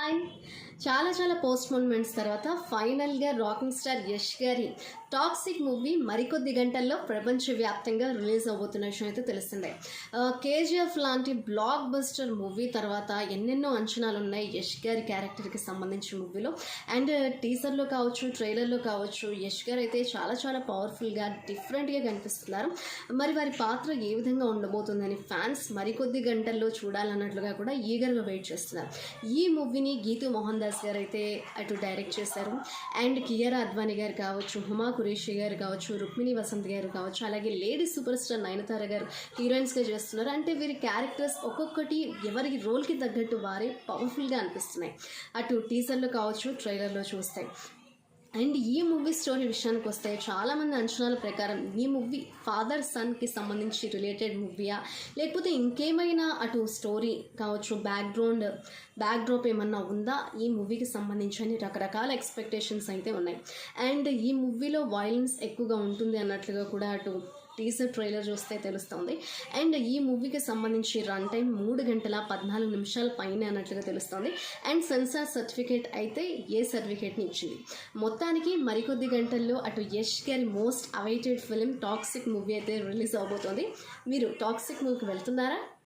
Hi. చాలా చాలా post moments తర్వాత ఫైనల్గా రాకింగ్ స్టార్ యష్ గారి టాక్సిక్ మూవీ మరికొద్ది గంటల్లో ప్రపంచవ్యాప్తంగా రిలీజ్ అవబోతున్న విషయం అయితే తెలిసిందే. కేజీఎఫ్ లాంటి బ్లాక్ బస్టర్ మూవీ తర్వాత ఎన్నెన్నో అంచనాలు ఉన్నాయి యష్ గారి క్యారెక్టర్కి సంబంధించిన మూవీలో. అండ్ టీజర్లో కావచ్చు, ట్రైలర్లో కావచ్చు, యష్ గారు అయితే చాలా చాలా పవర్ఫుల్గా డిఫరెంట్గా కనిపిస్తున్నారు. మరి వారి పాత్ర ఏ విధంగా ఉండబోతుందని ఫ్యాన్స్ మరికొద్ది గంటల్లో చూడాలన్నట్లుగా కూడా ఈగర్గా వెయిట్ చేస్తున్నారు. ఈ మూవీని గీతూ మోహన్ దాస్ గారు అయితే అటు డైరెక్ట్ చేశారు. అండ్ కియారా అద్వానీ గారు కావచ్చు, హుమా ఖురేషి గారు కావచ్చు, రుక్మిణి వసంత్ గారు కావచ్చు, అలాగే లేడీ సూపర్ స్టార్ నయనతార గారు హీరోయిన్స్గా చేస్తున్నారు. అంటే వీరి క్యారెక్టర్స్ ఒక్కొక్కటి ఎవరి రోల్కి తగ్గట్టు వారే పవర్ఫుల్గా అనిపిస్తున్నాయి. అటు టీజర్లో కావచ్చు, ట్రైలర్లో చూస్తాయి. అండ్ ఈ మూవీ స్టోరీ విషయానికి వస్తే చాలామంది అంచనాల ప్రకారం ఈ మూవీ ఫాదర్ సన్కి సంబంధించి రిలేటెడ్ మూవీయా, లేకపోతే ఇంకేమైనా అటు స్టోరీ కావచ్చు, బ్యాక్డ్రాప్ ఏమన్నా ఉందా ఈ మూవీకి సంబంధించి అని రకరకాల ఎక్స్పెక్టేషన్స్ అయితే ఉన్నాయి. అండ్ ఈ మూవీలో వైలెన్స్ ఎక్కువగా ఉంటుంది అన్నట్లుగా కూడా అటు టీజర్ ట్రైలర్ చూస్తే తెలుస్తుంది. అండ్ ఈ మూవీకి సంబంధించి రన్ టైం 3 గంటల 14 నిమిషాల పైన అన్నట్లుగా తెలుస్తుంది. అండ్ సెన్సార్ సర్టిఫికేట్ అయితే ఏ సర్టిఫికేట్ని ఇచ్చింది. మొత్తానికి మరికొద్ది గంటల్లో అటు యష్ గారి most awaited film toxic movie అయితే రిలీజ్ అవబోతోంది. మీరు టాక్సిక్ మూవీకి వెళ్తున్నారా?